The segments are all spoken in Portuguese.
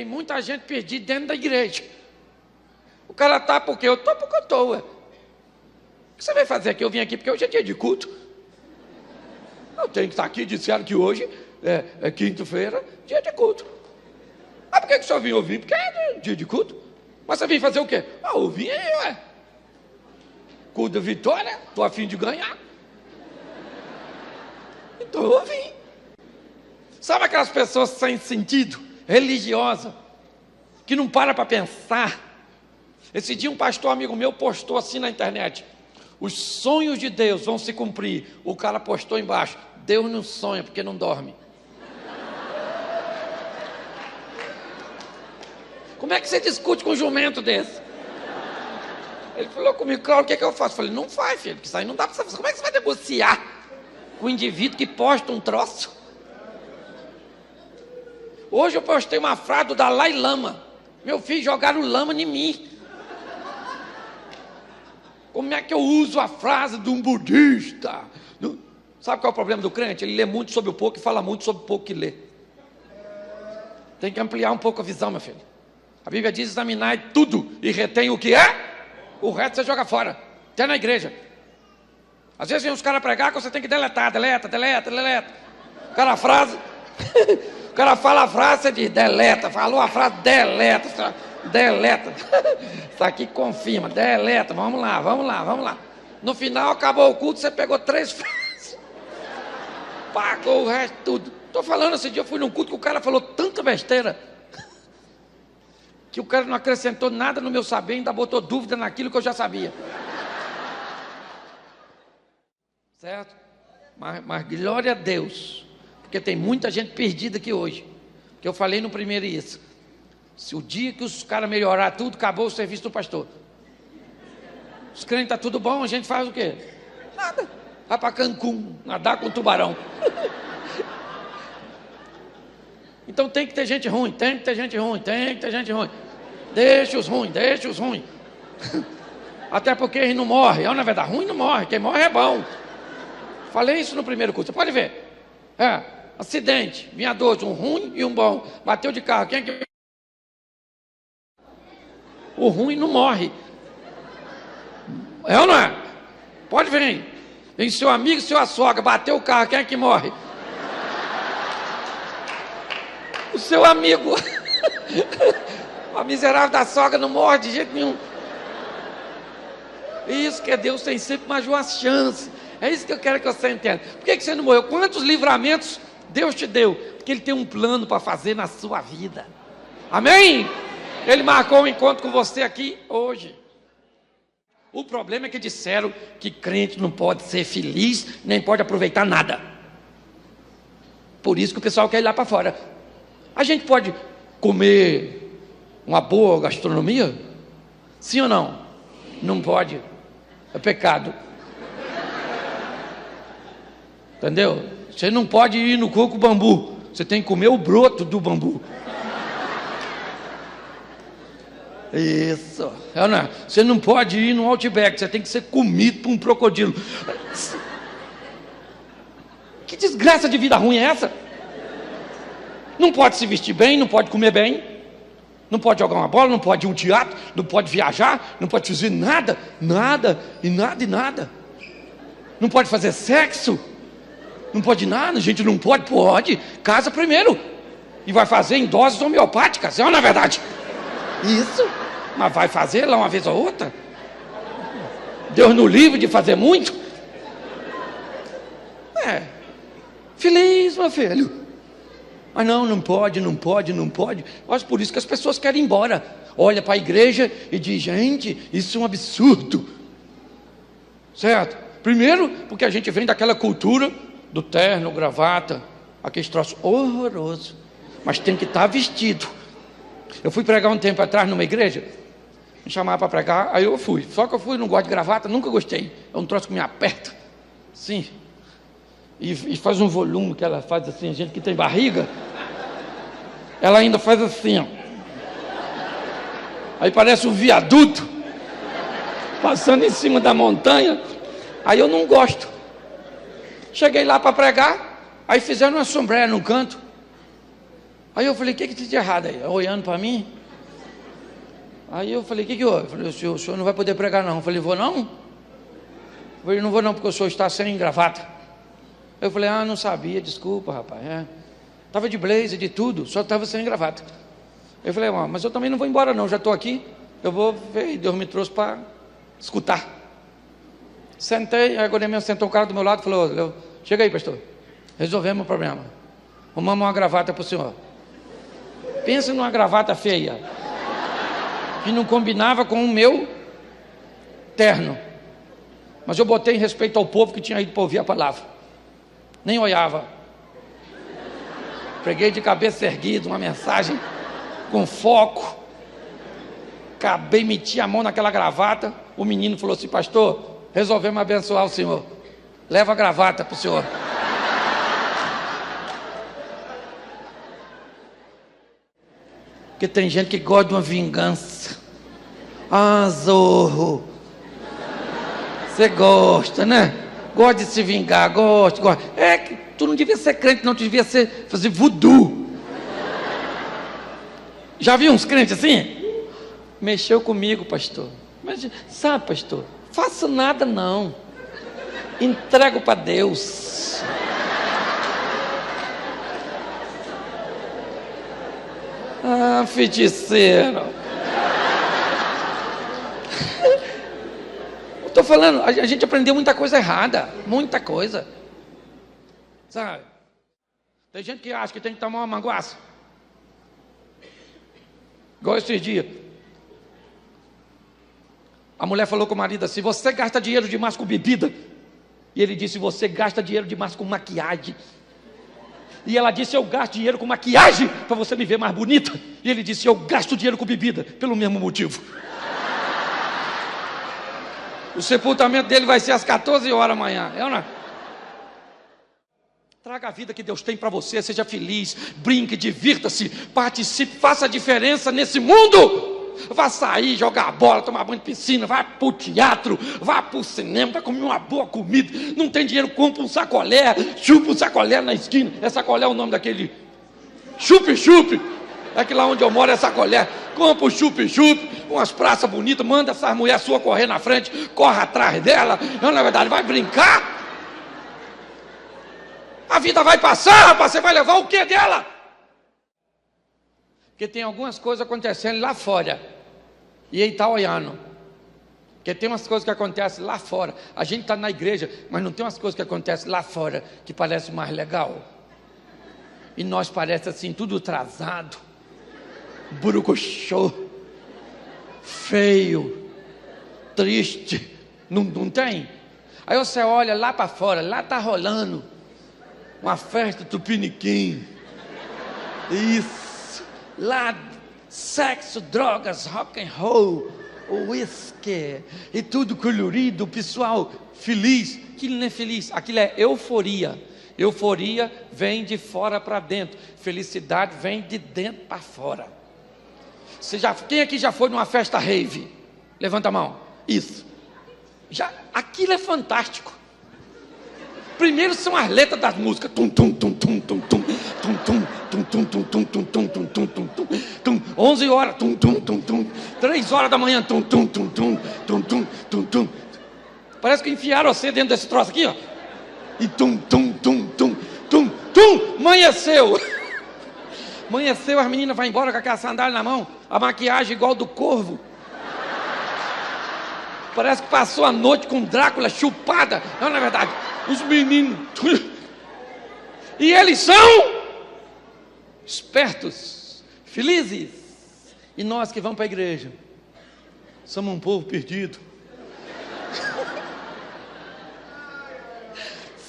tem muita gente perdida dentro da igreja. O cara está porque eu estou, porque eu estou. O que você vai fazer aqui? Eu vim aqui porque hoje é dia de culto. Eu tenho que estar aqui, disseram que hoje é quinta-feira, dia de culto. Ah, por que o senhor vinha ouvir? Porque é dia de culto. Mas você vem fazer o quê? Ah, ouvir aí, ué. Culto da vitória, estou a fim de ganhar. Então eu ouvi. Sabe aquelas pessoas sem sentido, religiosa, que não para pensar? Esse dia um pastor amigo meu postou assim na internet: os sonhos de Deus vão se cumprir. O cara postou embaixo: Deus não sonha porque não dorme. Como é que você discute com um jumento desse? Ele falou comigo: claro, o que é que eu faço? Eu falei: não faz, filho, porque isso aí não dá para você fazer. Como é que você vai negociar com um indivíduo que posta um troço? Hoje eu postei uma frase do Dalai Lama. Meu filho, jogaram lama em mim. Como é que eu uso a frase de um budista? Sabe qual é o problema do crente? Ele lê muito sobre o pouco e fala muito sobre o pouco que lê. Tem que ampliar um pouco a visão, meu filho. A Bíblia diz: examinai tudo e retém o que é, o resto você joga fora, até na igreja. Às vezes vem uns caras pregar que você tem que deletar, deleta. O cara o cara fala a frase, você diz deleta. Falou a frase, deleta. Isso aqui confirma, deleta. Vamos lá. No final, acabou o culto, você pegou 3 frases, pagou o resto tudo. Estou falando, esse dia eu fui num culto que o cara falou tanta besteira que o cara não acrescentou nada no meu saber, ainda botou dúvida naquilo que eu já sabia. Certo? Mas glória a Deus, porque tem muita gente perdida aqui hoje, que eu falei no primeiro isso. Se o dia que os caras melhorar tudo, acabou o serviço do pastor. Os crentes tá tudo bom, a gente faz o quê? Nada. Vai para Cancún, nadar com tubarão. Então tem que ter gente ruim. Deixa os ruins. Até porque eles não morrem. Na verdade, ruim não morre, quem morre é bom. Falei isso no primeiro curso, você pode ver. Acidente, vinha dois, um ruim e um bom. Bateu de carro, quem é que... O ruim não morre. É ou não é? Pode ver. Vem seu amigo e sua sogra, bateu o carro, quem é que morre? O seu amigo. A miserável da sogra não morre de jeito nenhum. Isso que é Deus, tem sempre mais uma chance. É isso que eu quero que você entenda. Por que você não morreu? Quantos livramentos Deus te deu? Porque Ele tem um plano para fazer na sua vida. Amém? Ele marcou um encontro com você aqui hoje. O problema é que disseram que crente não pode ser feliz, nem pode aproveitar nada. Por isso que o pessoal quer ir lá para fora. A gente pode comer uma boa gastronomia? Sim ou não? Não pode. É pecado. Entendeu? Você não pode ir no coco bambu. Você tem que comer o broto do bambu. Isso. É, não é? Você não pode ir no Outback. Você tem que ser comido por um crocodilo. Que desgraça de vida ruim é essa? Não pode se vestir bem, não pode comer bem, não pode jogar uma bola, não pode ir a um teatro, não pode viajar, não pode fazer nada. Não pode fazer sexo, não pode nada. A gente não pode, casa primeiro. E vai fazer em doses homeopáticas, é ou não é verdade? Isso, mas vai fazer lá uma vez ou outra. Deus no livre de fazer muito. Feliz, meu filho. Mas não pode. Mas por isso que as pessoas querem ir embora. Olha para a igreja e diz: gente, isso é um absurdo. Certo? Primeiro, porque a gente vem daquela cultura do terno, gravata, aquele troço horroroso. Mas tem que estar vestido. Eu fui pregar um tempo atrás numa igreja, me chamaram para pregar, aí eu fui. Só que eu fui, não gosto de gravata, nunca gostei. É um troço que me aperta. Sim. E faz um volume que ela faz assim, a gente que tem barriga, ela ainda faz assim, ó. Aí parece um viaduto passando em cima da montanha. Aí eu não gosto. Cheguei lá para pregar, aí fizeram uma sombré no canto. Aí eu falei, o que tem de errado aí? Olhando para mim. Aí eu falei, o que houve? Eu falei, o senhor não vai poder pregar não. Eu falei, vou não? Eu falei, não vou não, porque o senhor está sem gravata. Eu falei, não sabia, desculpa, rapaz. Estava de blazer, de tudo, só estava sem gravata. Eu falei, mas eu também não vou embora não, já estou aqui. Eu vou ver, Deus me trouxe para escutar. Sentei, aí agora mesmo sentou um cara do meu lado e falou, chega aí, pastor, resolvemos o problema. Arrumamos uma gravata para o senhor. Pensa numa gravata feia, que não combinava com o meu terno. Mas eu botei em respeito ao povo que tinha ido para ouvir a palavra. Nem olhava. Preguei de cabeça erguida, uma mensagem com foco. Acabei, meti a mão naquela gravata. O menino falou assim, pastor, resolvemos abençoar o senhor. Leva a gravata para o senhor. Porque tem gente que gosta de uma vingança. Zorro. Você gosta, né? Gosta de se vingar, gosta. É que tu não devia ser crente, não, tu devia fazer voodoo. Já viu uns crentes assim? Mexeu comigo, pastor. Mas, sabe, pastor, faço nada não. Entrego para Deus. Feiticeiro. Eu estou falando, a gente aprendeu muita coisa errada. Muita coisa. Sabe? Tem gente que acha que tem que tomar uma manguaça. Igual esses dias. A mulher falou com o marido assim, você gasta dinheiro demais com bebida. E ele disse, você gasta dinheiro demais com maquiagem. E ela disse, eu gasto dinheiro com maquiagem para você me ver mais bonita. E ele disse, eu gasto dinheiro com bebida pelo mesmo motivo. O sepultamento dele vai ser às 14 horas amanhã. É ou não é? Traga a vida que Deus tem para você, seja feliz, brinque, divirta-se, participe, faça a diferença nesse mundo. Vá sair, jogar bola, tomar banho de piscina, vá para o teatro, vá para o cinema, vai comer uma boa comida. Não tem dinheiro, compra um sacolé, chupa um sacolé na esquina. Sacolé é o nome daquele chup-chup. É que lá onde eu moro é sacolé. Compra o chup-chup, umas praças bonitas, manda essas mulheres suas correr na frente, corre atrás dela. Não, na verdade, vai brincar. A vida vai passar, rapaz, você vai levar o que dela? Porque tem algumas coisas acontecendo lá fora. E ele está olhando. Porque tem umas coisas que acontecem lá fora. A gente está na igreja, mas não tem umas coisas que acontecem lá fora que parece mais legal. E nós parece assim, tudo atrasado. Burucuxô. Feio. Triste. Não tem? Aí você olha lá para fora, lá está rolando uma festa tupiniquim. Isso. Lá, sexo, drogas, rock and roll, whisky, e tudo colorido, o pessoal feliz. Aquilo não é feliz, aquilo é euforia. Euforia vem de fora para dentro, felicidade vem de dentro para fora. Quem aqui já foi numa festa rave? Levanta a mão. Isso. Aquilo é fantástico. Primeiro são as letras das músicas. Tum, tum, tum, tum, tum, tum, tum, tum, tum, tum, tum, tum, tum, tum, tum, tum, tum, tum, tum, 11 horas, tum, tum, tum, tum, 3 horas da manhã, tum, tum, tum, tum, tum, tum, tum, tum. Parece que enfiaram você dentro desse troço aqui, ó. E tum, tum, tum, tum, tum, tum, amanheceu. Amanheceu, as meninas vão embora com aquela sandália na mão, a maquiagem igual do corvo. Parece que passou a noite com Drácula chupada. Não, na verdade. Os meninos, e eles são espertos, felizes, e nós que vamos para a igreja, somos um povo perdido.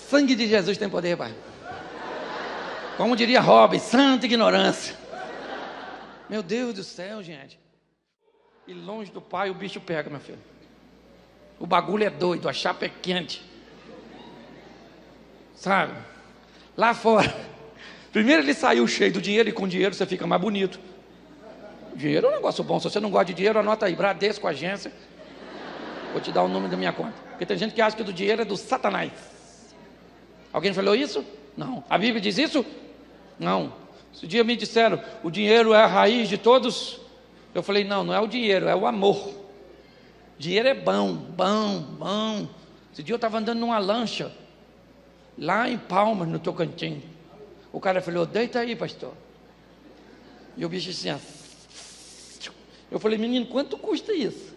Sangue de Jesus tem poder, pai. Como diria Robin, santa ignorância. Meu Deus do céu, gente. E longe do pai o bicho pega, meu filho. O bagulho é doido, a chapa é quente. Sabe? Lá fora. Primeiro ele saiu cheio do dinheiro, e com dinheiro você fica mais bonito. Dinheiro é um negócio bom. Se você não gosta de dinheiro, anota aí, Bradesco, agência. Vou te dar o nome da minha conta. Porque tem gente que acha que do dinheiro é do Satanás. Alguém falou isso? Não. A Bíblia diz isso? Não. Esse dia me disseram, o dinheiro é a raiz de todos. Eu falei, não, não é o dinheiro, é o amor. Dinheiro é bom, bom, bom. Esse dia eu estava andando numa lancha, lá em Palmas, no Tocantins. O cara falou, deita aí, pastor. E o bicho assim, eu falei, menino, quanto custa isso?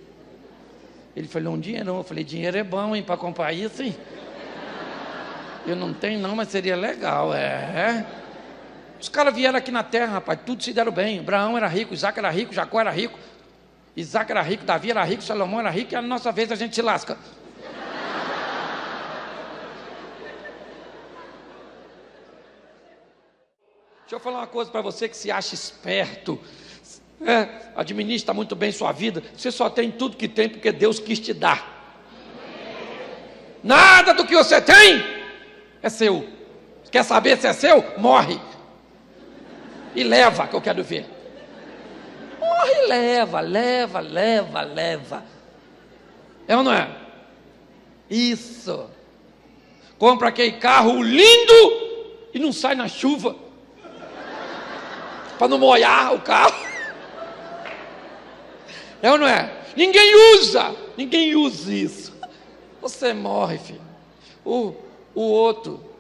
Ele falou, um dinheirão. Eu falei, dinheiro é bom, hein, para comprar isso, hein? Eu não tenho não, mas seria legal, Os caras vieram aqui na terra, rapaz, tudo se deram bem. Abraão era rico, Isaac era rico, Jacó era rico. Isaac era rico, Davi era rico, Salomão era rico, e a nossa vez a gente se lasca. Deixa eu falar uma coisa para você que se acha esperto, administra muito bem sua vida. Você só tem tudo que tem porque Deus quis te dar. Nada do que você tem é seu. Quer saber se é seu? Morre. E leva, que eu quero ver. Morre e leva. É ou não é? Isso. Compra aquele carro lindo e não sai na chuva. Para não molhar o carro. É ou não é? Ninguém usa isso. Você morre, filho. O outro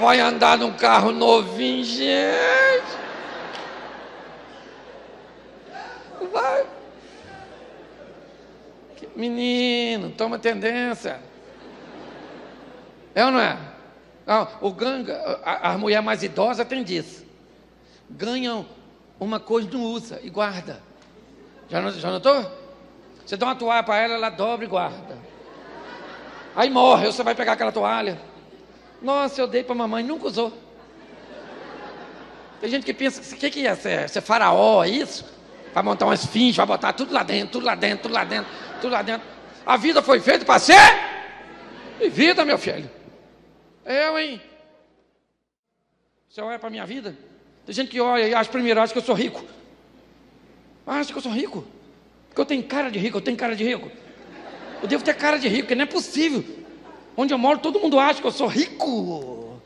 vai andar num carro novinho, gente. Vai. Menino, toma tendência. É ou não é? O ganga, a mulher mais idosa tem disso. Ganham uma coisa, não usa e guarda. Já notou? Você dá uma toalha para ela, ela dobra e guarda. Aí morre, você vai pegar aquela toalha. Nossa, eu dei para a mamãe, nunca usou. Tem gente que pensa, o que é? Você é faraó, é isso? Vai montar uma esfinge, vai botar tudo lá dentro. A vida foi feita para ser vivida, meu filho. Hein? Você olha para a minha vida? Tem gente que olha e acha que eu sou rico. Acha que eu sou rico? Porque eu tenho cara de rico, Eu devo ter cara de rico, porque não é possível. Onde eu moro, todo mundo acha que eu sou rico.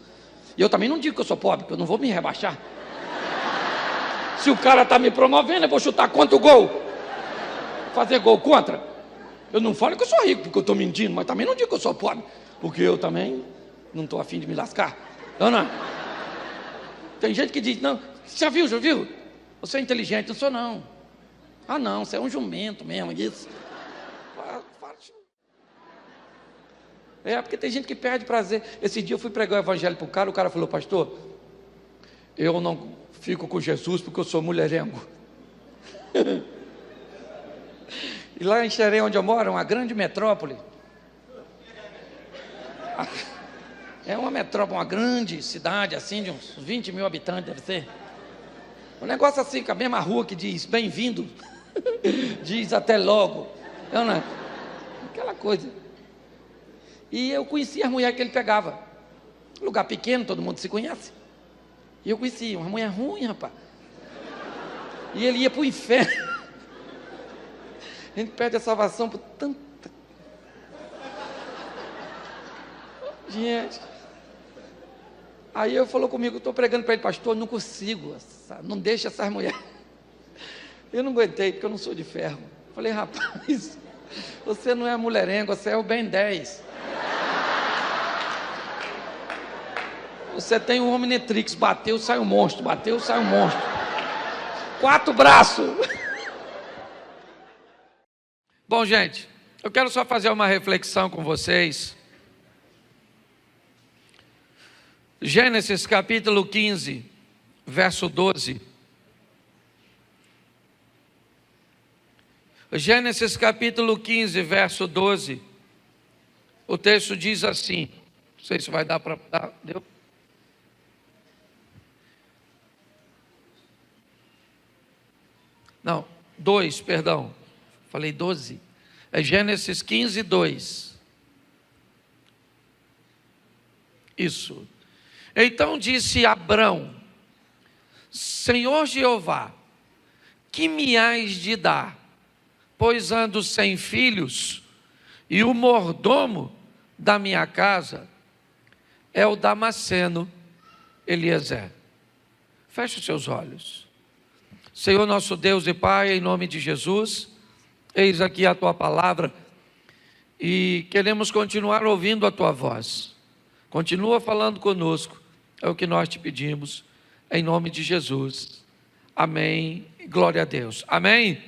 E eu também não digo que eu sou pobre, porque eu não vou me rebaixar. Se o cara está me promovendo, eu vou chutar contra o gol. Fazer gol contra. Eu não falo que eu sou rico, porque eu estou mentindo, mas também não digo que eu sou pobre, porque eu também não estou afim de me lascar. Não. Tem gente que diz, não, já viu? Você é inteligente, não sou não. Ah não, você é um jumento mesmo, isso. Porque tem gente que perde prazer. Esse dia eu fui pregar o evangelho para o cara falou, pastor, eu não fico com Jesus porque eu sou mulherengo. E lá em Xerém, onde eu moro, é uma grande metrópole. É uma metrópole, uma grande cidade, assim, de uns 20 mil habitantes, deve ser. Um negócio assim, com a mesma rua que diz, bem-vindo, diz até logo. Não é? Aquela coisa. E eu conhecia as mulheres que ele pegava. Lugar pequeno, todo mundo se conhece. E eu conhecia, uma mulher ruim, rapaz. E ele ia para o inferno. A gente perde a salvação por tanta... Gente... Aí ele falou comigo, estou pregando para ele, pastor, não consigo, não deixa essas mulheres. Eu não aguentei, porque eu não sou de ferro. Falei, rapaz, você não é mulherengo, você é o Ben 10. Você tem um Omnitrix, bateu, sai um monstro, 4 braços. Bom, gente, eu quero só fazer uma reflexão com vocês. Gênesis capítulo 15, verso 12. Gênesis capítulo 15, verso 12. O texto diz assim, não sei se vai dar para dar, deu? Não, 2, perdão. Falei 12. É Gênesis 15, 2. Isso. Então disse Abrão, Senhor Jeová, que me hás de dar? Pois ando sem filhos, e o mordomo da minha casa é o Damasceno, Eliezer. Feche os seus olhos. Senhor nosso Deus e Pai, em nome de Jesus, eis aqui a Tua palavra e queremos continuar ouvindo a Tua voz. Continua falando conosco, é o que nós te pedimos, em nome de Jesus. Amém. Glória a Deus. Amém.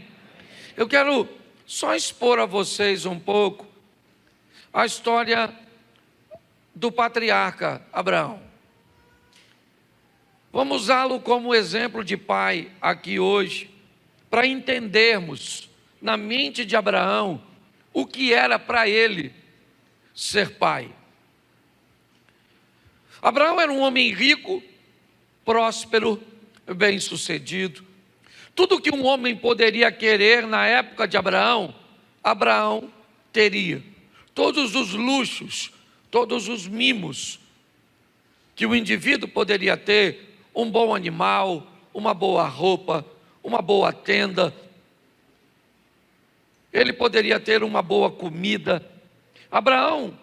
Eu quero só expor a vocês um pouco a história do patriarca Abraão. Vamos usá-lo como exemplo de pai aqui hoje, para entendermos na mente de Abraão o que era para ele ser pai. Abraão era um homem rico, próspero, bem-sucedido. Tudo que um homem poderia querer na época de Abraão, Abraão teria. Todos os luxos, todos os mimos que o indivíduo poderia ter, um bom animal, uma boa roupa, uma boa tenda. Ele poderia ter uma boa comida. Abraão,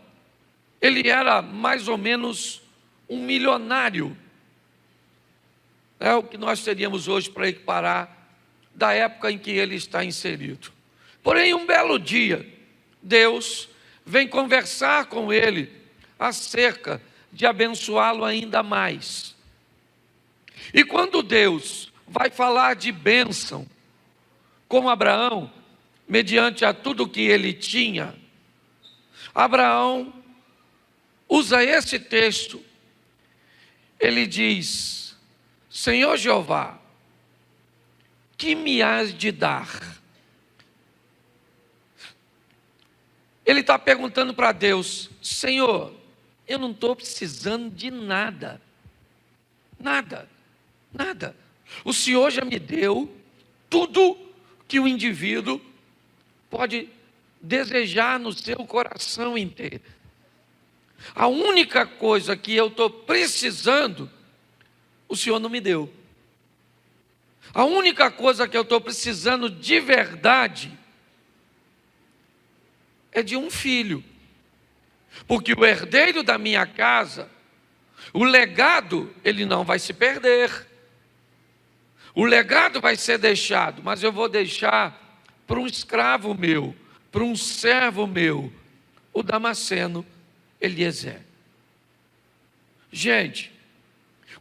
ele era mais ou menos um milionário. É o que nós teríamos hoje para equiparar da época em que ele está inserido. Porém, um belo dia, Deus vem conversar com ele acerca de abençoá-lo ainda mais. E quando Deus vai falar de bênção com Abraão, mediante a tudo que ele tinha, Abraão usa esse texto. Ele diz: Senhor Jeová, que me has de dar? Ele está perguntando para Deus: Senhor, eu não estou precisando de nada. Nada. O Senhor já me deu tudo que o indivíduo pode desejar no seu coração inteiro. A única coisa que eu estou precisando, o Senhor não me deu. A única coisa que eu estou precisando de verdade é de um filho. Porque o herdeiro da minha casa, o legado, ele não vai se perder. O legado vai ser deixado, mas eu vou deixar para um escravo meu, para um servo meu, o Damasceno Eliezer. Gente,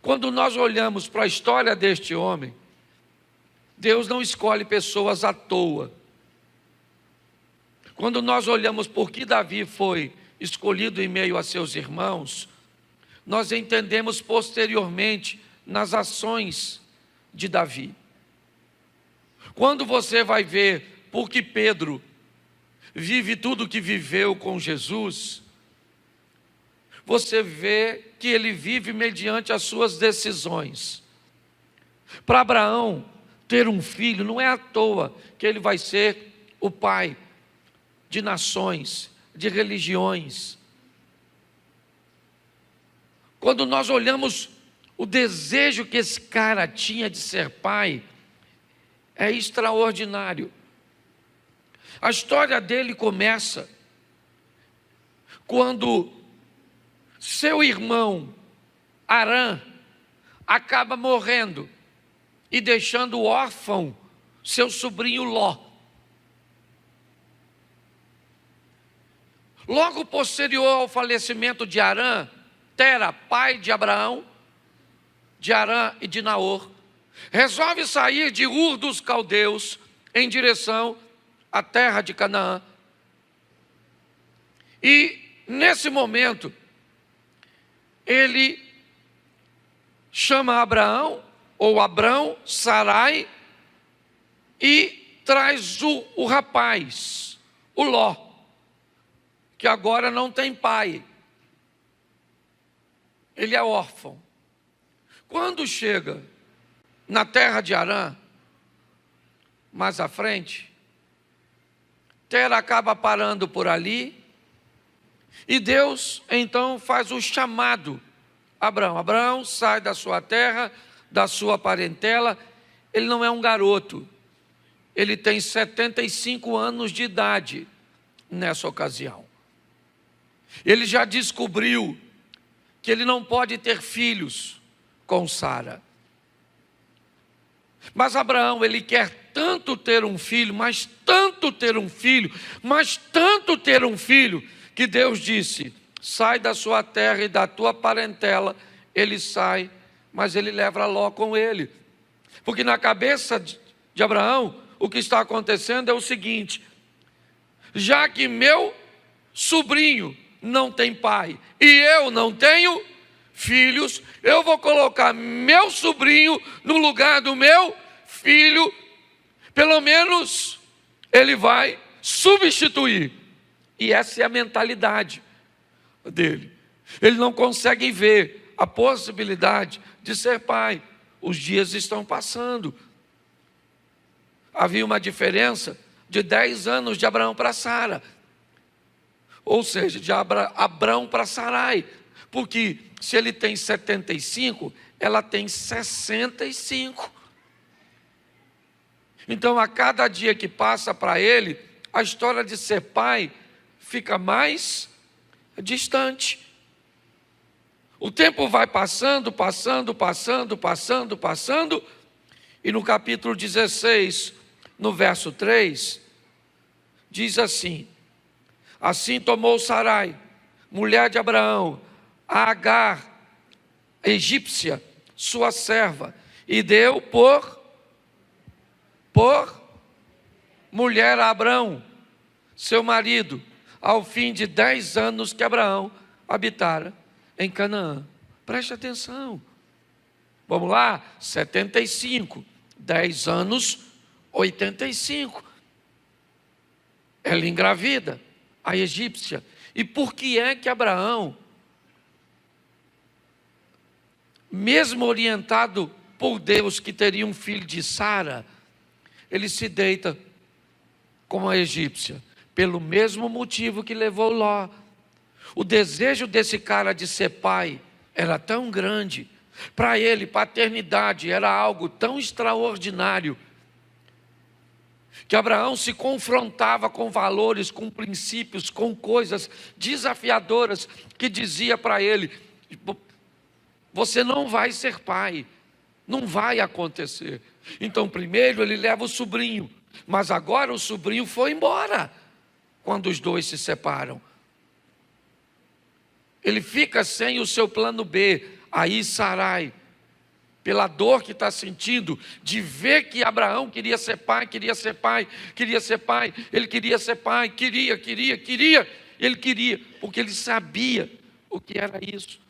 quando nós olhamos para a história deste homem, Deus não escolhe pessoas à toa. Quando nós olhamos por que Davi foi escolhido em meio a seus irmãos, nós entendemos posteriormente nas ações de Davi. Quando você vai ver por que Pedro vive tudo o que viveu com Jesus, você vê que ele vive mediante as suas decisões. Para Abraão ter um filho, não é à toa que ele vai ser o pai de nações, de religiões. Quando nós olhamos o desejo que esse cara tinha de ser pai, é extraordinário. A história dele começa quando seu irmão Arã acaba morrendo e deixando órfão seu sobrinho Ló. Logo posterior ao falecimento de Arã, Tera, pai de Abraão, de Arã e de Naor, resolve sair de Ur dos Caldeus em direção à terra de Canaã. E nesse momento, ele chama Abraão, ou Abrão, Sarai, e traz o rapaz, o Ló, que agora não tem pai. Ele é órfão. Quando chega na terra de Arã, mais à frente, Tera acaba parando por ali, e Deus então faz o chamado a Abraão. Abraão sai da sua terra, da sua parentela. Ele não é um garoto, ele tem 75 anos de idade nessa ocasião. Ele já descobriu que ele não pode ter filhos, com Sara. Mas Abraão, ele quer tanto ter um filho, mas tanto ter um filho, mas tanto ter um filho, que Deus disse: sai da sua terra e da tua parentela. Ele sai, mas ele leva Ló com ele. Porque na cabeça de Abraão, o que está acontecendo é o seguinte: já que meu sobrinho não tem pai e eu não tenho filhos, eu vou colocar meu sobrinho no lugar do meu filho. Pelo menos ele vai substituir. E essa é a mentalidade dele. Ele não consegue ver a possibilidade de ser pai. Os dias estão passando. Havia uma diferença de 10 anos de Abraão para Sara. Ou seja, de Abraão para Sarai. Porque se ele tem 75, ela tem 65. Então, a cada dia que passa para ele, a história de ser pai fica mais distante. O tempo vai passando, e no capítulo 16, no verso 3, diz assim: assim tomou Sarai, mulher de Abraão, a Agar, egípcia, sua serva, e deu por mulher a Abraão, seu marido, ao fim de 10 anos que Abraão habitara em Canaã. Preste atenção. Vamos lá, 75, 10 anos, 85. Ela engravida, a egípcia. E por que é que Abraão, mesmo orientado por Deus que teria um filho de Sara, ele se deita com a egípcia? Pelo mesmo motivo que levou Ló. O desejo desse cara de ser pai era tão grande. Para ele, paternidade era algo tão extraordinário, que Abraão se confrontava com valores, com princípios, com coisas desafiadoras, que dizia para ele: você não vai ser pai, não vai acontecer. Então primeiro ele leva o sobrinho, mas agora o sobrinho foi embora quando os dois se separam. Ele fica sem o seu plano B. Aí Sarai, pela dor que está sentindo, de ver que Abraão queria ser pai, ele queria ser pai, ele queria, porque ele sabia o que era isso.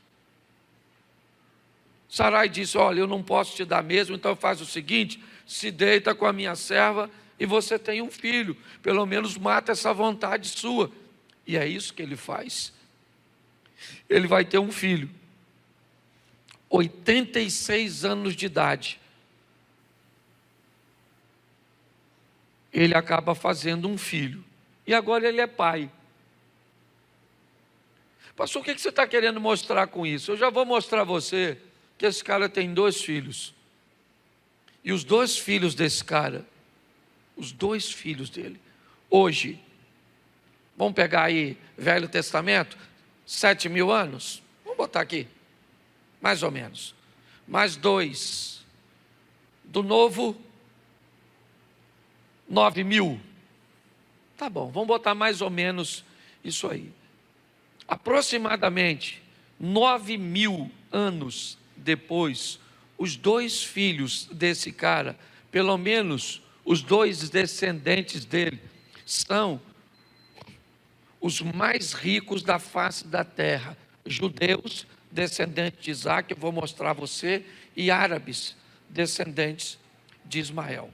Sarai disse: olha, eu não posso te dar mesmo, então faz o seguinte, se deita com a minha serva e você tem um filho, pelo menos mata essa vontade sua. E é isso que ele faz. Ele vai ter um filho, 86 anos de idade. Ele acaba fazendo um filho, e agora ele é pai. Pastor, o que você está querendo mostrar com isso? Eu já vou mostrar a você que esse cara tem 2 filhos. E os 2 filhos desse cara, os 2 filhos dele, hoje, vamos pegar aí Velho Testamento, 7.000 anos, vamos botar aqui, mais ou menos, mais 2, do Novo, 9.000, tá bom, vamos botar mais ou menos isso aí, aproximadamente 9.000 anos depois, os 2 filhos desse cara, pelo menos os 2 descendentes dele, são os mais ricos da face da terra. Judeus, descendentes de Isaac, eu vou mostrar a você, e árabes, descendentes de Ismael.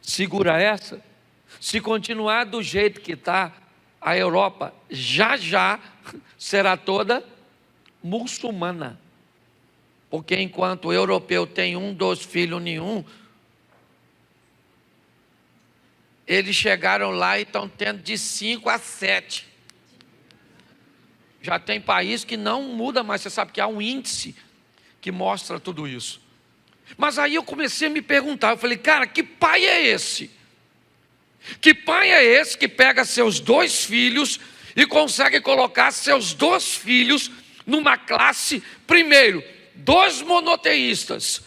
Segura essa. Se continuar do jeito que está, a Europa já será toda muçulmana. Porque enquanto o europeu tem 1, 2 filhos nenhum, eles chegaram lá e estão tendo de 5 a 7. Já tem país que não muda mais, você sabe que há um índice que mostra tudo isso. Mas aí eu comecei a me perguntar, eu falei: cara, que pai é esse? Que pai é esse que pega seus 2 filhos e consegue colocar seus 2 filhos numa classe, primeiro, dois monoteístas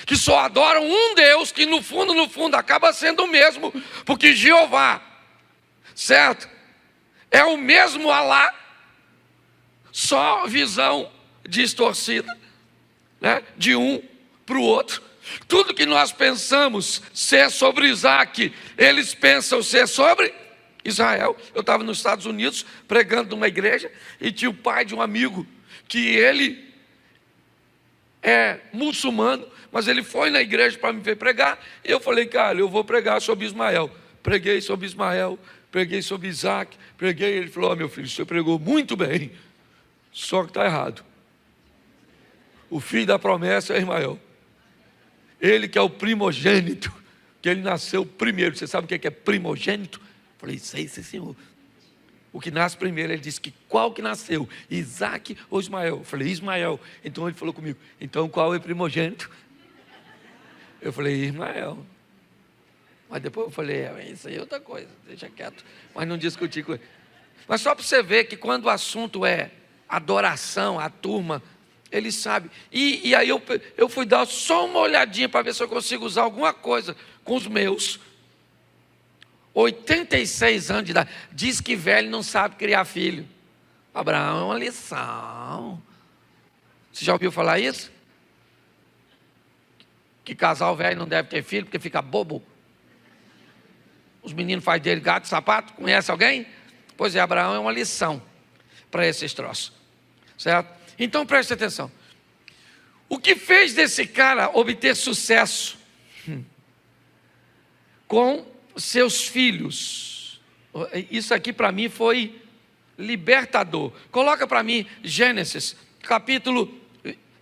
que só adoram um Deus, que no fundo acaba sendo o mesmo, porque Jeová, certo? É o mesmo Alá, só visão distorcida, né? De um para o outro. Tudo que nós pensamos ser sobre Isaac, eles pensam ser sobre Israel. Eu estava nos Estados Unidos pregando numa igreja e tinha o pai de um amigo que ele é muçulmano, mas ele foi na igreja para me ver pregar, e eu falei, cara, eu vou pregar sobre Ismael. Preguei sobre Ismael, preguei sobre Isaac, preguei, ele falou, meu filho, você pregou muito bem, só que está errado. O filho da promessa é Ismael. Ele que é o primogênito, que ele nasceu primeiro. Você sabe o que é primogênito? Eu falei, sei, senhor. O que nasce primeiro, ele disse que qual que nasceu? Isaac ou Ismael? Eu falei, Ismael. Então ele falou comigo, então qual é o primogênito? Eu falei, Ismael. Mas depois eu falei, isso aí é outra coisa, deixa quieto. Mas não discuti com ele. Mas só para você ver que quando o assunto é adoração, a turma, ele sabe. E aí eu fui dar só uma olhadinha para ver se eu consigo usar alguma coisa com os meus 86 anos de idade. Diz que velho não sabe criar filho. Abraão é uma lição. Você já ouviu falar isso? Que casal velho não deve ter filho porque fica bobo. Os meninos fazem dele gato e sapato. Conhece alguém? Pois é, Abraão é uma lição para esses troços. Certo? Então preste atenção. O que fez desse cara obter sucesso com seus filhos? Isso aqui para mim foi libertador. Coloca para mim Gênesis, capítulo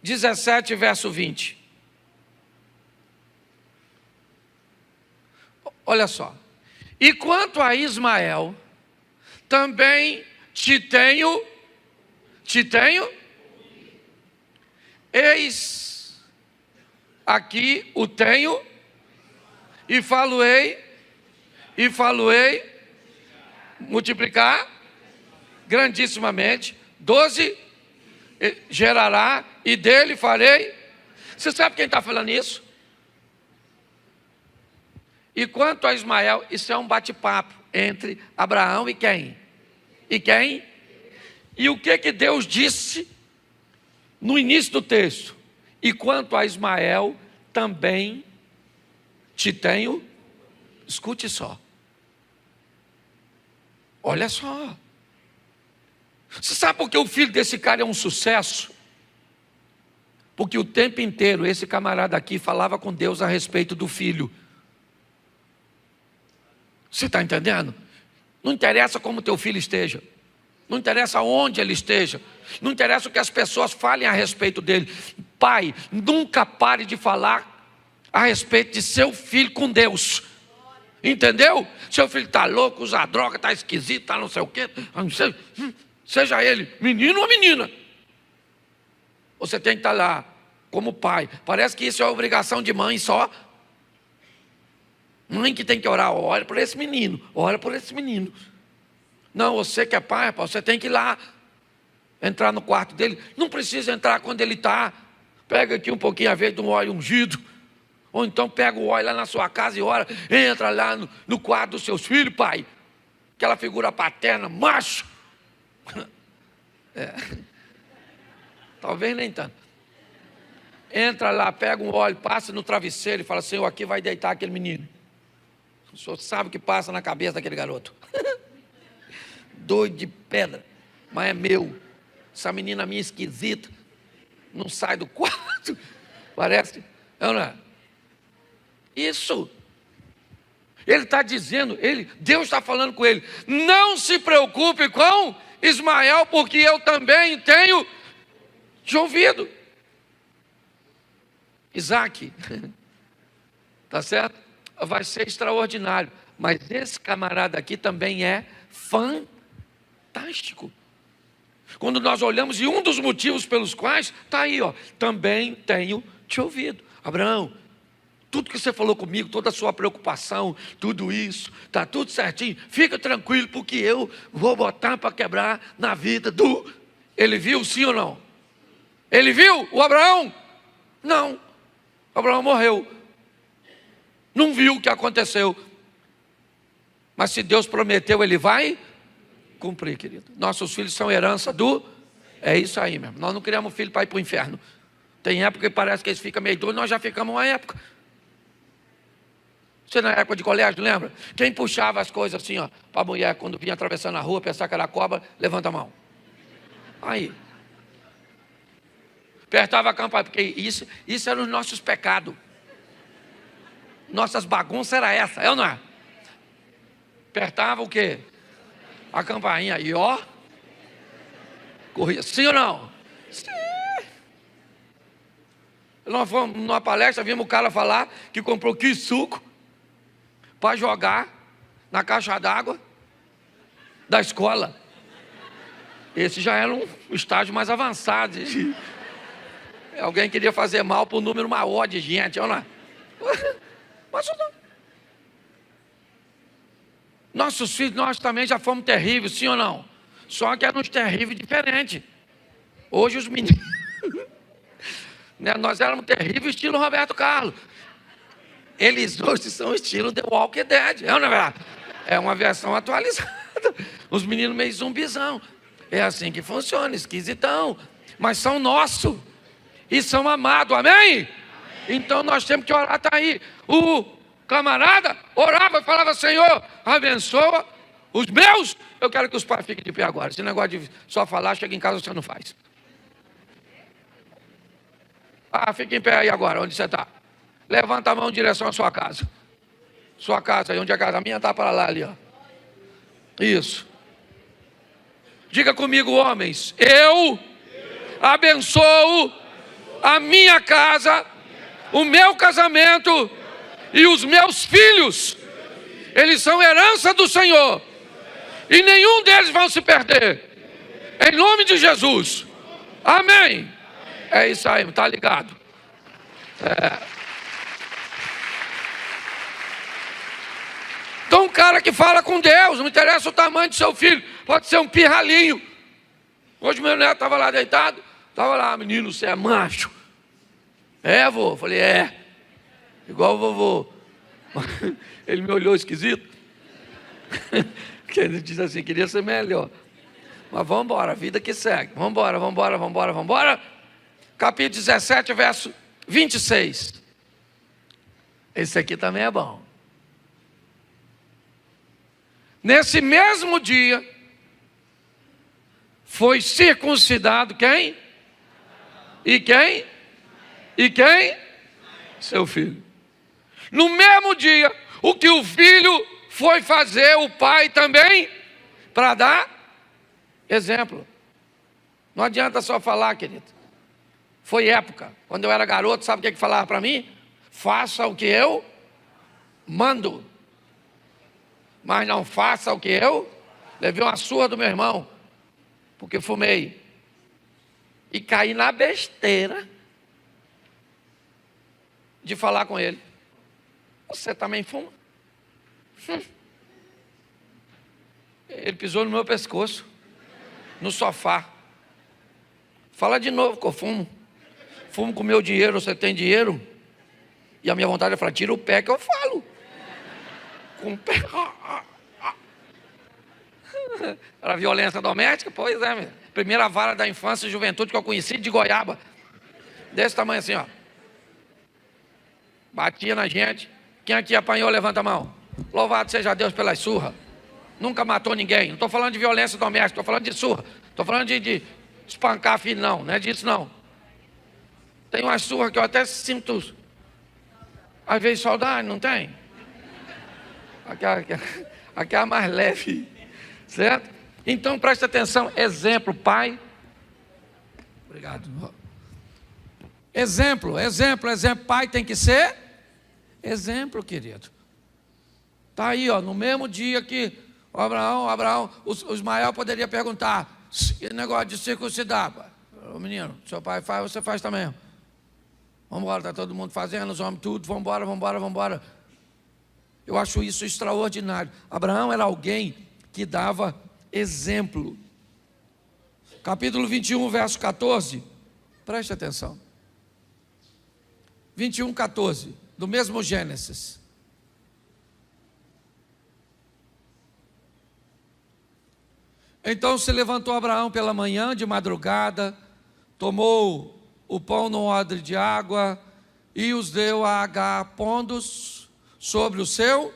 17, verso 20. Olha só. E quanto a Ismael, também te tenho, eis aqui o tenho, e falo-ei, multiplicar grandissimamente, 12 gerará, e dele farei. Você sabe quem está falando isso? E quanto a Ismael, isso é um bate-papo entre Abraão e quem? E o que Deus disse no início do texto? E quanto a Ismael, também te tenho. Escute só. Olha só. Você sabe por que o filho desse cara é um sucesso? Porque o tempo inteiro esse camarada aqui falava com Deus a respeito do filho. Você está entendendo? Não interessa como teu filho esteja, não interessa onde ele esteja, não interessa o que as pessoas falem a respeito dele. Pai, nunca pare de falar a respeito de seu filho com Deus. Entendeu? Seu filho está louco, usa droga, está esquisito, está não sei o quê. Seja ele menino ou menina, você tem que estar lá como pai. Parece que isso é obrigação de mãe só. Mãe que tem que orar, ora por esse menino, ora por esse menino. Não, você que é pai, você tem que ir lá, entrar no quarto dele. Não precisa entrar quando ele está. Pega aqui um pouquinho a vez de um óleo ungido. Ou então pega o óleo lá na sua casa e ora. Entra lá no quarto dos seus filhos, pai. Aquela figura paterna, macho. Talvez nem tanto. Entra lá, pega um óleo, passa no travesseiro e fala, Senhor, aqui vai deitar aquele menino. O senhor sabe o que passa na cabeça daquele garoto. Doido de pedra, mas é meu. Essa menina minha esquisita, não sai do quarto. Parece, não é? Isso. Ele está dizendo, Deus está falando com ele, não se preocupe com Ismael, porque eu também tenho te ouvido. Isaac, tá certo? Vai ser extraordinário, mas esse camarada aqui também é fantástico. Quando nós olhamos, e um dos motivos pelos quais, está aí, ó, também tenho te ouvido. Abraão, tudo que você falou comigo, toda a sua preocupação, tudo isso, está tudo certinho, fica tranquilo, porque eu vou botar para quebrar na vida do... Ele viu, sim ou não? Ele viu o Abraão? Não. Abraão morreu. Não viu o que aconteceu. Mas se Deus prometeu, Ele vai cumprir, querido. Nossos filhos são herança do... É isso aí mesmo. Nós não criamos filho para ir para o inferno. Tem época que parece que eles ficam meio doidos, nós já ficamos uma época. Você na época de colégio, lembra? Quem puxava as coisas assim, ó, para a mulher, quando vinha atravessando a rua, pensar que era cobra, levanta a mão. Aí. Apertava a campainha, porque isso eram os nossos pecados. Nossas bagunças era essa, é ou não é? Apertava o quê? A campainha, e ó, corria, sim ou não? Sim. Nós fomos numa palestra, vimos o cara falar que comprou suco para jogar na caixa d'água da escola. Esse já era um estágio mais avançado. Alguém queria fazer mal para um número maior de gente, olha lá. Mas não. Nossos filhos, nós também já fomos terríveis, sim ou não? Só que eram uns terríveis diferentes. Hoje os meninos... né, nós éramos terríveis estilo Roberto Carlos. Eles hoje são estilo The Walking Dead. É, não é verdade? É uma versão atualizada. Os meninos meio zumbizão. É assim que funciona, esquisitão. Mas são nossos. E são amados, amém? Então nós temos que orar, tá aí. O camarada orava e falava: Senhor, abençoa os meus. Eu quero que os pais fiquem de pé agora. Esse negócio de só falar, chega em casa, você não faz. Ah, fica em pé aí agora, onde você está. Levanta a mão em direção à sua casa. Sua casa aí, onde é a casa? A minha está para lá ali, ó. Isso. Diga comigo, homens. Eu abençoo a minha casa, o meu casamento e os meus filhos. Eles são herança do Senhor. E nenhum deles vão se perder. Em nome de Jesus. Amém. É isso aí, está ligado? Então, um cara que fala com Deus, não interessa o tamanho do seu filho, pode ser um pirralhinho. Hoje meu neto estava lá deitado, estava lá: menino, você é macho? É, vô? Falei: é. Igual o vovô. Ele me olhou esquisito. Porque ele disse assim: queria ser melhor. Mas vamos embora, a vida que segue. Vamos embora. Capítulo 17, verso 26. Esse aqui também é bom. Nesse mesmo dia, foi circuncidado quem? E quem? Seu filho. No mesmo dia, o que o filho foi fazer, o pai também, para dar exemplo. Não adianta só falar, querido. Foi época. Quando eu era garoto, sabe o que falava para mim? Faça o que eu mando. Mas não faça o que eu... Levei uma surra do meu irmão, porque fumei. E caí na besteira de falar com ele: você também fuma? Ele pisou no meu pescoço, no sofá. Fala de novo que eu fumo. Fumo com o meu dinheiro, você tem dinheiro? E a minha vontade é falar: tira o pé que eu falo. Com o pé. Era violência doméstica? Pois é, meu. Primeira vara da infância e juventude que eu conheci, de goiaba. Desse tamanho assim, ó. Batia na gente. Quem aqui apanhou, levanta a mão. Louvado seja Deus pelas surras. Nunca matou ninguém. Não estou falando de violência doméstica, estou falando de surra. Estou falando de espancar filho, não é disso não. Tem umas surras que eu até sinto, às vezes, saudade, não tem? Aqui é a mais leve, certo? Então presta atenção, exemplo, pai. Obrigado. Exemplo, pai tem que ser exemplo, querido. Está aí, ó, no mesmo dia que o Abraão, o Ismael poderia perguntar: que negócio de circuncidar? Ô menino, seu pai faz, você faz também. Vamos embora, está todo mundo fazendo, os homens tudo, vamos embora. Eu acho isso extraordinário. Abraão era alguém que dava exemplo. Capítulo 21, verso 14. Preste atenção. 21:14, do mesmo Gênesis. Então se levantou Abraão pela manhã, de madrugada, tomou o pão no odre de água e os deu a Agar, pondo-os sobre o seu.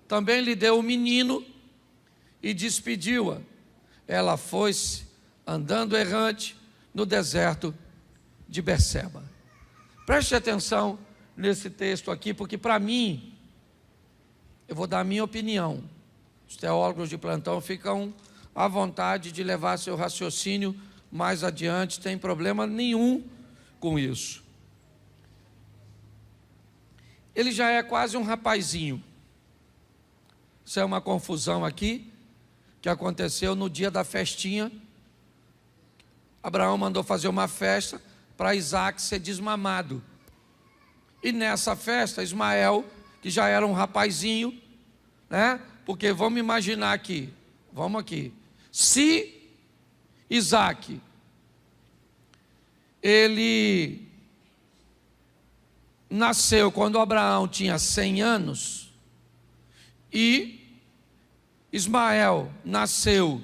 Também lhe deu o menino e despediu-a. Ela foi-se andando errante no deserto de Berseba. Preste atenção nesse texto aqui, porque para mim, eu vou dar a minha opinião. Os teólogos de plantão ficam à vontade de levar seu raciocínio mais adiante, tem problema nenhum com isso. Ele já é quase um rapazinho. Isso é uma confusão aqui, que aconteceu no dia da festinha. Abraão mandou fazer uma festa para Isaac ser desmamado. E nessa festa, Ismael, que já era um rapazinho, né? Porque vamos imaginar aqui, se Isaac, ele nasceu quando Abraão tinha 100 anos, e Ismael nasceu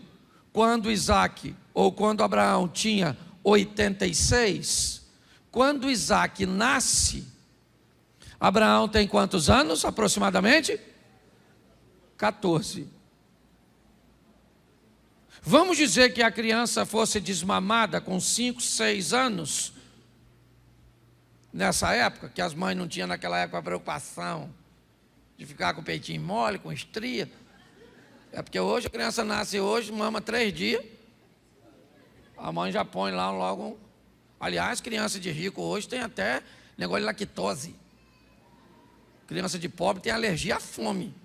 quando Isaac, ou quando Abraão tinha 86, quando Isaac nasce, Abraão tem quantos anos aproximadamente? 14. Vamos dizer que a criança fosse desmamada com 5, 6 anos, nessa época, que as mães não tinham naquela época a preocupação de ficar com o peitinho mole, com estria. É porque hoje a criança nasce hoje, mama 3 dias, a mãe já põe lá logo. Aliás, criança de rico hoje tem até negócio de lactose. Criança de pobre tem alergia à fome.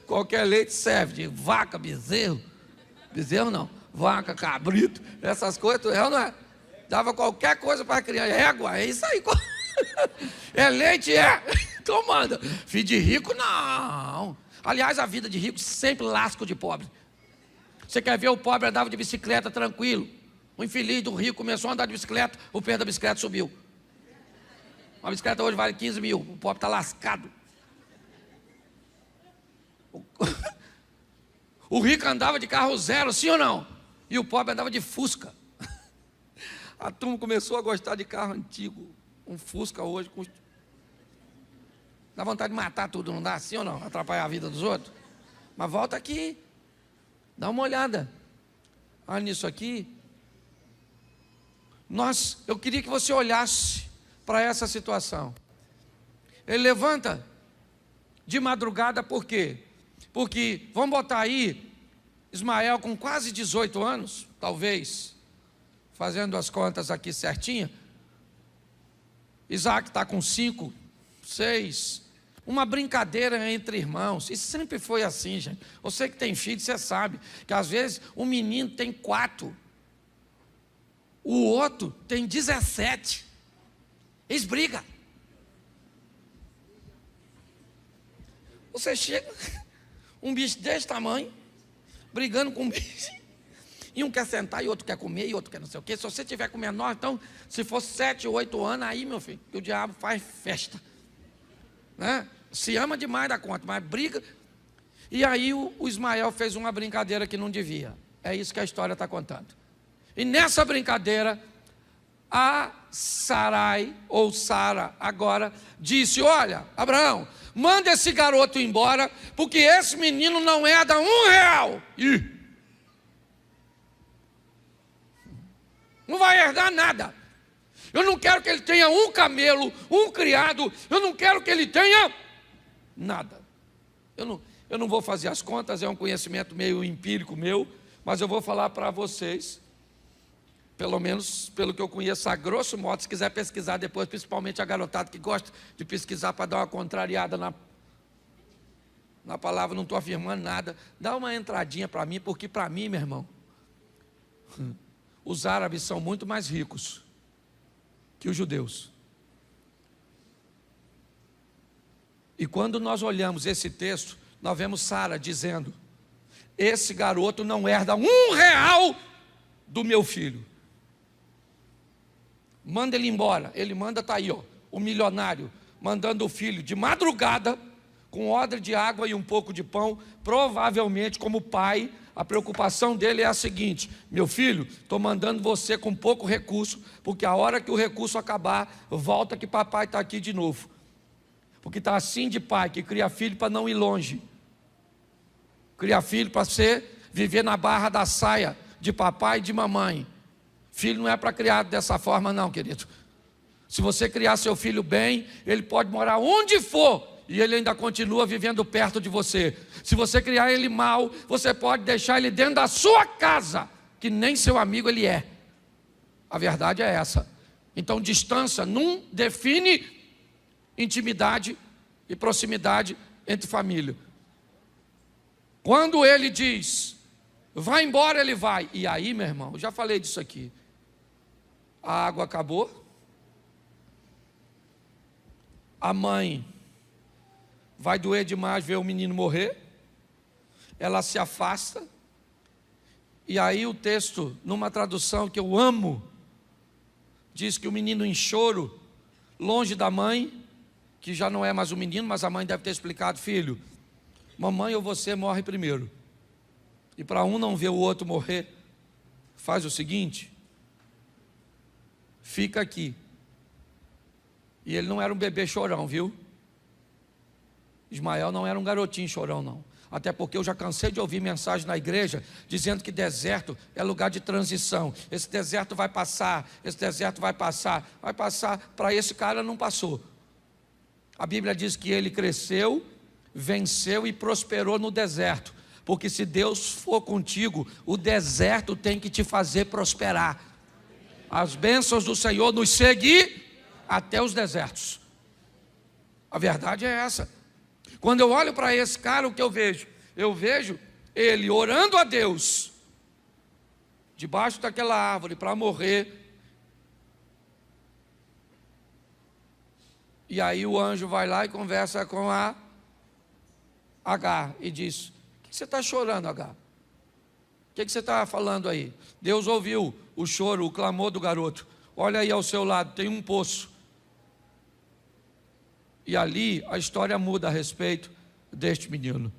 Qualquer leite serve, de vaca, bezerro não, vaca, cabrito, essas coisas, é ou não é? Dava qualquer coisa para a criança, égua, é isso aí. É leite, é, então manda. Filho de rico, não. Aliás, a vida de rico sempre lasca de pobre. Você quer ver o pobre andava de bicicleta tranquilo, o infeliz do rico começou a andar de bicicleta, o preço da bicicleta subiu. Uma bicicleta hoje vale 15 mil, o pobre está lascado. O rico andava de carro zero, sim ou não? E o pobre andava de Fusca. A turma começou a gostar de carro antigo. Um Fusca hoje custa. Dá vontade de matar tudo, não dá? Sim ou não? Atrapalhar a vida dos outros. Mas volta aqui. Dá uma olhada. Olha nisso aqui. Eu queria que você olhasse para essa situação. Ele levanta de madrugada, por quê? Porque, vamos botar aí, Ismael com quase 18 anos, talvez, fazendo as contas aqui certinha, Isaac está com 5, 6, uma brincadeira entre irmãos, e sempre foi assim, gente. Você que tem filho, você sabe, que às vezes um menino tem 4, o outro tem 17, eles brigam. Você chega, um bicho desse tamanho, brigando com um bicho, e um quer sentar, e outro quer comer, e outro quer não sei o quê. Se você tiver com menor, então, se for 7, 8 anos, aí, meu filho, que o diabo faz festa, né? Se ama demais da conta, mas briga. E aí o Ismael fez uma brincadeira que não devia. É isso que a história está contando. E nessa brincadeira, a Sarai, ou Sara agora, disse: olha, Abraão, manda esse garoto embora, porque esse menino não é da R$1. Não vai herdar nada. Eu não quero que ele tenha um camelo, um criado, eu não quero que ele tenha nada. Eu não vou fazer as contas, é um conhecimento meio empírico meu, mas eu vou falar para vocês, pelo menos pelo que eu conheço a grosso modo. Se quiser pesquisar depois, principalmente a garotada que gosta de pesquisar para dar uma contrariada na palavra, não estou afirmando nada, dá uma entradinha para mim, porque para mim, meu irmão, os árabes são muito mais ricos que os judeus. E quando nós olhamos esse texto, nós vemos Sara dizendo: esse garoto não herda R$1 do meu filho. manda ele embora. Ele manda, está aí, ó, o milionário, mandando o filho de madrugada, com odre de água e um pouco de pão. Provavelmente, como pai, a preocupação dele é a seguinte: meu filho, estou mandando você com pouco recurso, porque a hora que o recurso acabar, volta que papai está aqui de novo. Porque está assim de pai, que cria filho para não ir longe, cria filho para viver na barra da saia de papai e de mamãe. Filho não é para criar dessa forma não, querido. Se você criar seu filho bem, ele pode morar onde for, e ele ainda continua vivendo perto de você. Se você criar ele mal, você pode deixar ele dentro da sua casa, que nem seu amigo ele é. A verdade é essa. Então distância não define intimidade e proximidade entre família. Quando ele diz, vai embora, ele vai. E aí, meu irmão, eu já falei disso aqui. A água acabou. A mãe vai doer demais ver o menino morrer. Ela se afasta. E aí o texto, numa tradução que eu amo, diz que o menino em choro, longe da mãe, que já não é mais um menino, mas a mãe deve ter explicado: filho, mamãe ou você morre primeiro. E para um não ver o outro morrer, faz o seguinte: fica aqui. E ele não era um bebê chorão, viu? Ismael não era um garotinho chorão, não. Até porque eu já cansei de ouvir mensagem na igreja dizendo que deserto é lugar de transição. Esse deserto vai passar, esse deserto vai passar. Vai passar, para esse cara não passou. A Bíblia diz que ele cresceu, venceu e prosperou no deserto. Porque se Deus for contigo, o deserto tem que te fazer prosperar. As bênçãos do Senhor nos seguem até os desertos. A verdade é essa. Quando eu olho para esse cara, o que eu vejo? Eu vejo ele orando a Deus, debaixo daquela árvore para morrer. E aí o anjo vai lá e conversa com a Agar e diz: o que você está chorando, Agar? O que você está falando aí? Deus ouviu o choro, o clamor do garoto. Olha aí ao seu lado, tem um poço. E ali a história muda a respeito deste menino.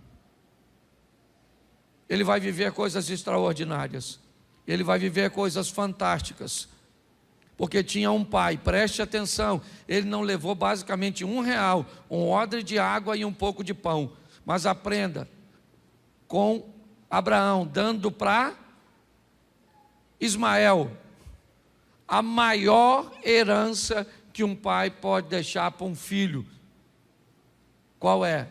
Ele vai viver coisas extraordinárias. Ele vai viver coisas fantásticas. Porque tinha um pai, preste atenção, ele não levou basicamente R$1, um odre de água e um pouco de pão. Mas aprenda, com Abraão dando para Ismael a maior herança que um pai pode deixar para um filho. Qual é?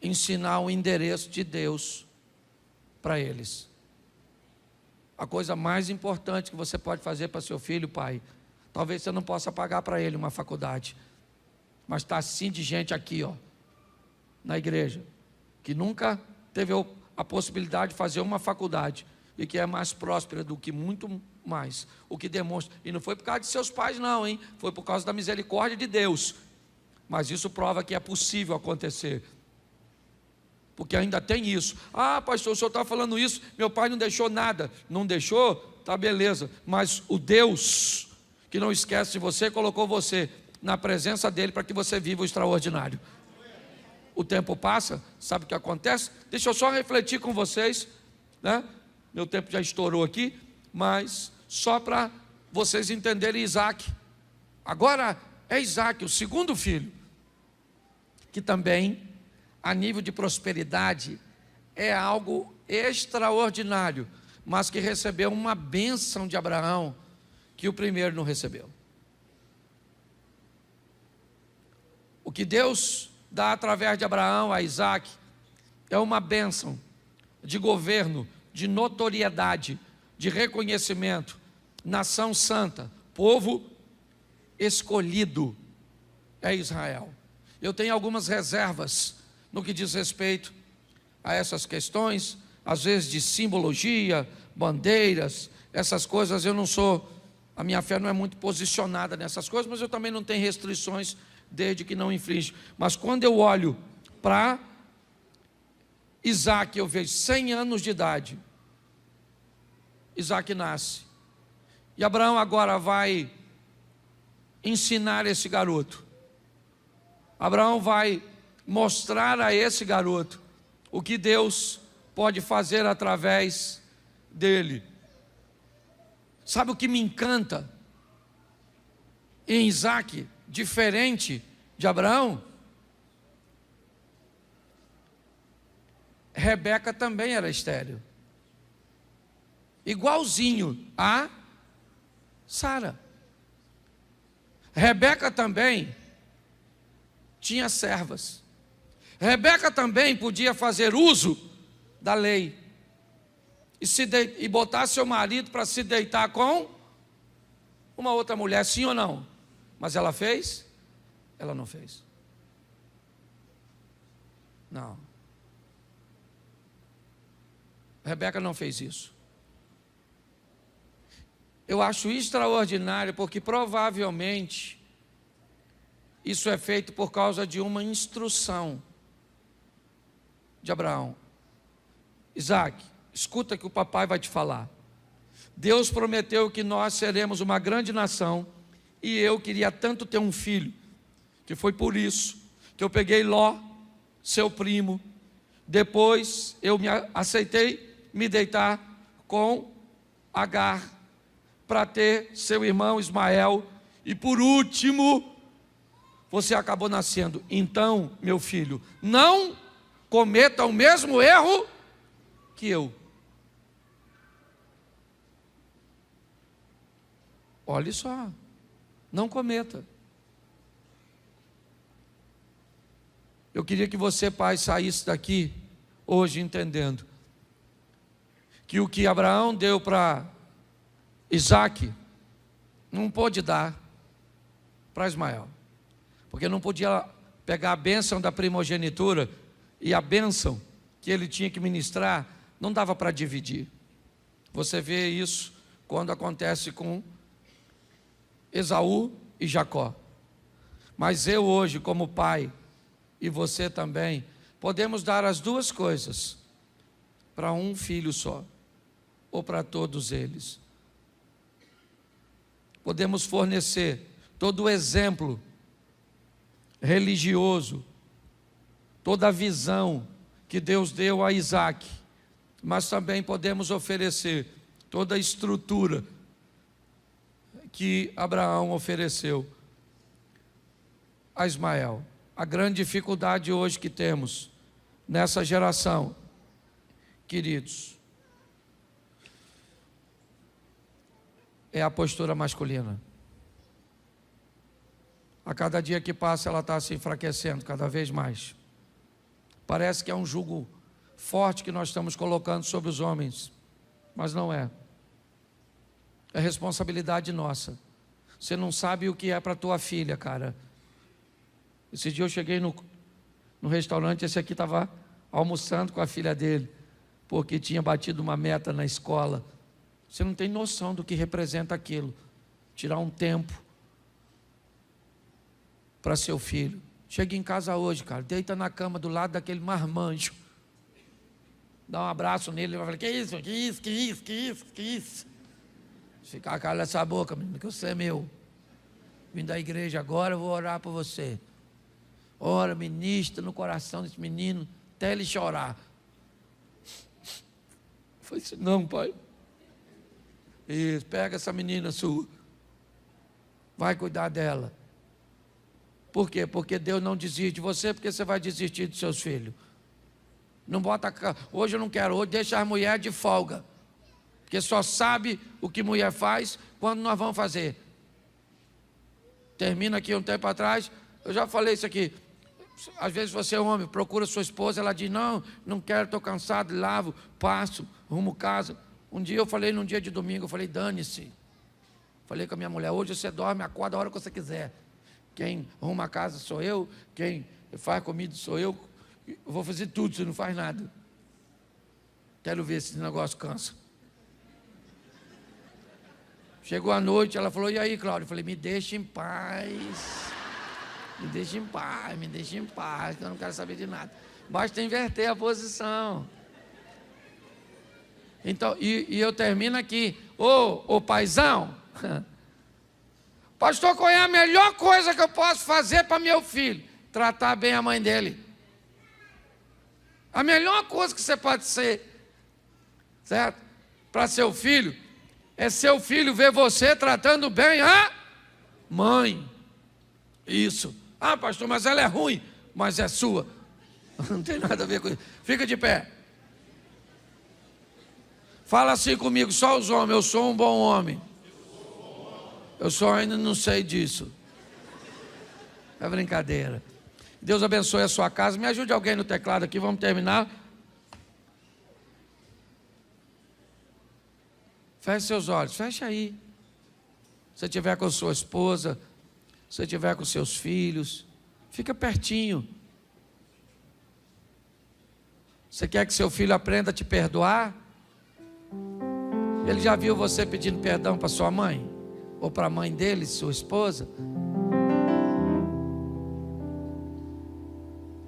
Ensinar o endereço de Deus para eles. A coisa mais importante que você pode fazer para seu filho, pai, talvez você não possa pagar para ele uma faculdade, mas está assim de gente aqui, ó, na igreja, que nunca teve a possibilidade de fazer uma faculdade e que é mais próspera do que muito mais, o que demonstra, e não foi por causa de seus pais não, hein? Foi por causa da misericórdia de Deus, mas isso prova que é possível acontecer, porque ainda tem isso. Ah, pastor, o senhor está falando isso, meu pai não deixou nada. Não deixou? Tá beleza, mas o Deus que não esquece de você, colocou você na presença dele para que você viva o extraordinário. O tempo passa, sabe o que acontece? Deixa eu só refletir com vocês, né? Meu tempo já estourou aqui, mas só para vocês entenderem Isaac. Agora é Isaac, o segundo filho, que também, a nível de prosperidade, é algo extraordinário, mas que recebeu uma bênção de Abraão, que o primeiro não recebeu. O que Deus dá através de Abraão a Isaac, é uma bênção de governo, de notoriedade, de reconhecimento, nação santa, povo escolhido, é Israel. Eu tenho algumas reservas no que diz respeito a essas questões, às vezes de simbologia, bandeiras, essas coisas. Eu não sou, a minha fé não é muito posicionada nessas coisas, mas eu também não tenho restrições, desde que não infringe. Mas quando eu olho para Isaac, eu vejo 100 anos de idade, Isaac nasce, E Abraão agora vai ensinar esse garoto. Abraão vai mostrar a esse garoto o que Deus pode fazer através dele. Sabe o que me encanta em Isaac, diferente de Abraão? Rebeca também era estéril, igualzinho a Sara. Rebeca também tinha servas. Rebeca também podia fazer uso da lei e botar seu marido para se deitar com uma outra mulher, sim ou não? Mas ela fez? Ela não fez. Não. Rebeca não fez isso. Eu acho extraordinário, porque provavelmente isso é feito por causa de uma instrução de Abraão. Isaac, escuta que o papai vai te falar. Deus prometeu que nós seremos uma grande nação, e eu queria tanto ter um filho, que foi por isso que eu peguei Ló, seu primo. Depois eu aceitei me deitar com Agar, para ter seu irmão Ismael, e por último, você acabou nascendo. Então, meu filho, não cometa o mesmo erro que eu. Olhe só, não cometa. Eu queria que você, pai, saísse daqui hoje entendendo que o que Abraão deu para Isaac não pôde dar para Ismael, porque não podia pegar a bênção da primogenitura e a bênção que ele tinha que ministrar, não dava para dividir. Você vê isso quando acontece com Esaú e Jacó. Mas eu hoje, como pai, e você também, podemos dar as duas coisas para um filho só, ou para todos eles. Podemos fornecer todo o exemplo religioso, toda a visão que Deus deu a Isaac, mas também podemos oferecer toda a estrutura que Abraão ofereceu a Ismael. A grande dificuldade hoje que temos nessa geração, queridos, é a postura masculina. A cada dia que passa ela está se enfraquecendo cada vez mais. Parece que é um jugo forte que nós estamos colocando sobre os homens, mas não é. É responsabilidade nossa. Você não sabe o que é para tua filha, cara. Esse dia eu cheguei no restaurante, esse aqui estava almoçando com a filha dele, porque tinha batido uma meta na escola. Você não tem noção do que representa aquilo. Tirar um tempo para seu filho. Chega em casa hoje, cara, deita na cama do lado daquele marmanjo. Dá um abraço nele, ele vai falar, que isso, que isso, que isso, que isso, que isso. Ficar cala essa boca, menino, que você é meu. Vim da igreja agora, eu vou orar por você. Ora, ministra no coração desse menino, até ele chorar. Eu falei assim, não, pai. Isso, pega essa menina sua. Vai cuidar dela. Por quê? Porque Deus não desiste de você, porque você vai desistir dos seus filhos. Não bota, hoje eu não quero, hoje deixa as mulheres de folga. Porque só sabe o que mulher faz quando nós vamos fazer. Termina aqui um tempo atrás, eu já falei isso aqui. Às vezes você é homem, procura sua esposa, ela diz, não quero, estou cansado, lavo, passo, arrumo casa. Um dia eu falei, num dia de domingo, eu falei, dane-se. Falei com a minha mulher, hoje você dorme, acorda a hora que você quiser. Quem arruma a casa sou eu, quem faz comida sou eu vou fazer tudo, você não faz nada. Quero ver se esse negócio cansa. Chegou a noite, ela falou, e aí, Cláudio? Eu falei, me deixa em paz. Me deixa em paz, me deixa em paz, que eu não quero saber de nada. Basta inverter a posição. Então, e eu termino aqui. Ô paizão, Pastor, qual é a melhor coisa que eu posso fazer para meu filho? Tratar bem a mãe dele. A melhor coisa que você pode ser, certo? Para seu filho, é seu filho ver você tratando bem a mãe. Isso. Ah, pastor, mas ela é ruim, mas é sua. Não tem nada a ver com isso. Fica de pé. Fala assim comigo, só os homens, eu sou um bom homem. Eu só ainda não sei disso. É brincadeira. Deus abençoe a sua casa. Me ajude alguém no teclado aqui, vamos terminar. Feche seus olhos, fecha aí. Se você estiver com sua esposa, se você estiver com seus filhos, fica pertinho. Você quer que seu filho aprenda a te perdoar? Ele já viu você pedindo perdão para sua mãe? Ou para a mãe dele, sua esposa?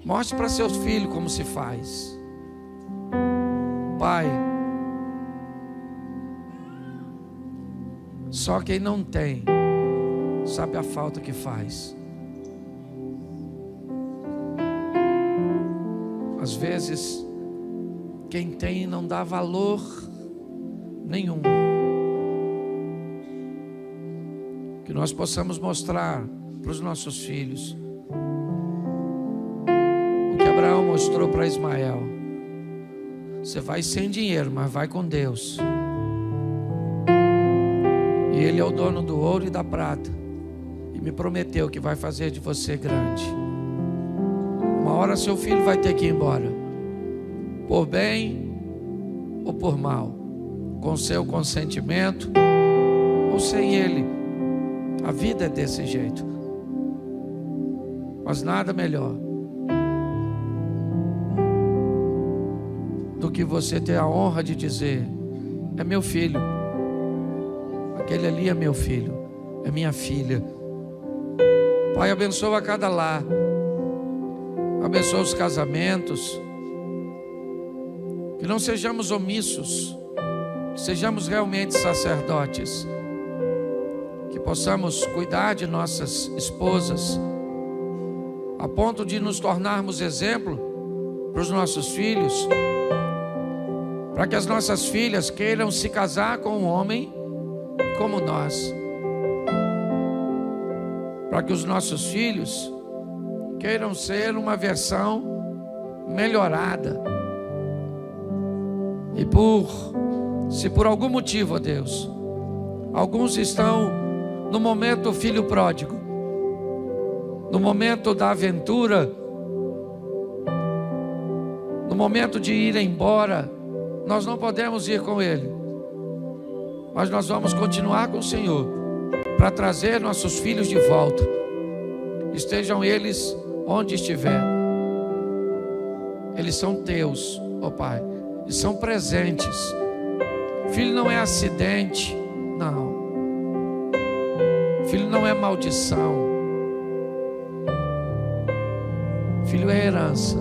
Mostre para seus filhos como se faz. Pai, só quem não tem sabe a falta que faz. Às vezes, quem tem não dá valor nenhum. Que nós possamos mostrar para os nossos filhos o que Abraão mostrou para Ismael. Você vai sem dinheiro, mas vai com Deus. E Ele é o dono do ouro e da prata. E me prometeu que vai fazer de você grande. Uma hora seu filho vai ter que ir embora, por bem ou por mal, com seu consentimento ou sem ele. A vida é desse jeito. Mas nada melhor do que você ter a honra de dizer: é meu filho, aquele ali é meu filho, é minha filha. Pai, abençoa cada lar, abençoa os casamentos, que não sejamos omissos, que sejamos realmente sacerdotes, que possamos cuidar de nossas esposas, a ponto de nos tornarmos exemplo para os nossos filhos, para que as nossas filhas queiram se casar com um homem como nós, para que os nossos filhos queiram ser uma versão melhorada. E se por algum motivo, ó Deus, alguns estão no momento filho pródigo, no momento da aventura, no momento de ir embora, nós não podemos ir com ele, mas nós vamos continuar com o Senhor para trazer nossos filhos de volta, estejam eles onde estiver. Eles são teus, ó Pai, e são presentes. Filho não é acidente, não. Filho não é maldição. Filho é herança.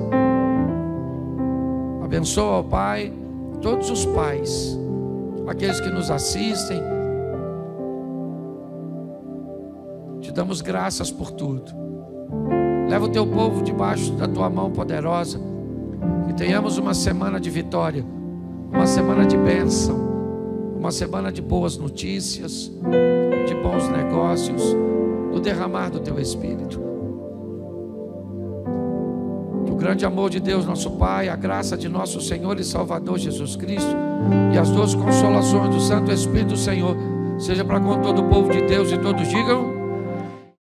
Abençoa, ó Pai, todos os pais, aqueles que nos assistem. Te damos graças por tudo. Leva o teu povo debaixo da tua mão poderosa. Que tenhamos uma semana de vitória, uma semana de bênção, uma semana de boas notícias, de bons negócios, do derramar do teu Espírito. Que o grande amor de Deus, nosso Pai, a graça de nosso Senhor e Salvador Jesus Cristo e as duas consolações do Santo Espírito do Senhor seja para com todo o povo de Deus, e todos digam: